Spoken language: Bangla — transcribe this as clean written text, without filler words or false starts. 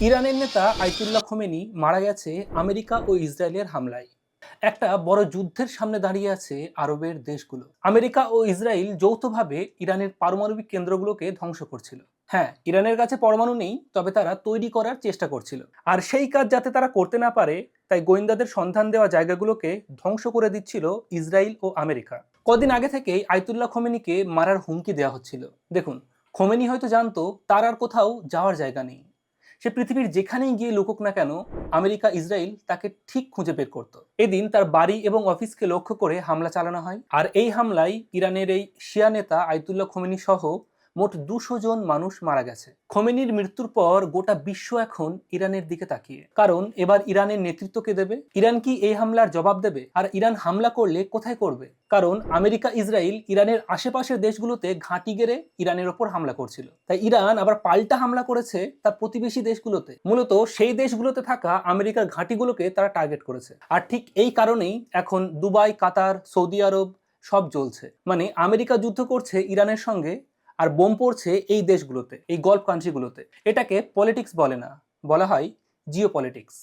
ইরানের নেতা আয়াতুল্লাহ খোমেনি মারা গেছে আমেরিকা ও ইসরায়েলের হামলায়। একটা বড় যুদ্ধের সামনে দাঁড়িয়ে আছে আরবের দেশগুলো। আমেরিকা ও ইসরায়েল যৌথভাবে ইরানের পারমাণবিক কেন্দ্রগুলোকে ধ্বংস করছিল। হ্যাঁ, ইরানের কাছে পরমাণু নেই, তবে তারা তৈরি করার চেষ্টা করছিল। আর সেই কাজ যাতে তারা করতে না পারে, তাই গোয়েন্দাদের সন্ধান দেওয়া জায়গাগুলোকে ধ্বংস করে দিচ্ছিল ইসরায়েল ও আমেরিকা। কদিন আগে থেকেই আয়াতুল্লাহ খোমেনিকে মারার হুমকি দেওয়া হচ্ছিল। দেখুন, খোমেনি হয়তো জানতো তার আর কোথাও যাওয়ার জায়গা নেই। সে পৃথিবীর যেখানেই গিয়ে লুকুক না কেন, আমেরিকা ইসরায়েল তাকে ঠিক খুঁজে বের করত। এদিন তার বাড়ি এবং অফিসকে লক্ষ্য করে হামলা চালানো হয়, আর এই হামলায় ইরানের এই শিয়া নেতা আয়াতুল্লাহ খোমেনি সহ মোট 200 জন মানুষ মারা গেছে। খোমেনির মৃত্যুর পর গোটা বিশ্ব এখন ইরানের দিকে তাকিয়ে, কারণ এবার ইরানের নেতৃত্ব কে দেবে? ইরান কি এই হামলার জবাব দেবে? আর ইরান হামলা করলে কোথায় করবে? কারণ আমেরিকা ইসরায়েল ইরানের আশেপাশের দেশগুলোতে ঘাঁটি গেড়ে ইরানের ওপর হামলা করছিল, তাই ইরান আবার পাল্টা হামলা করেছে তার প্রতিবেশী দেশগুলোতে। মূলত সেই দেশগুলোতে থাকা আমেরিকার ঘাঁটিগুলোকে তারা টার্গেট করেছে। আর ঠিক এই কারণেই এখন দুবাই, কাতার, সৌদি আরব সব জ্বলছে। মানে আমেরিকা যুদ্ধ করছে ইরানের সঙ্গে, আর বোম পড়ছে এই দেশগুলোতে, এই গলফ কান্ট্রিগুলোতে। এটাকে পলিটিক্স বলে না, বলা হয় জিও পলিটিক্স।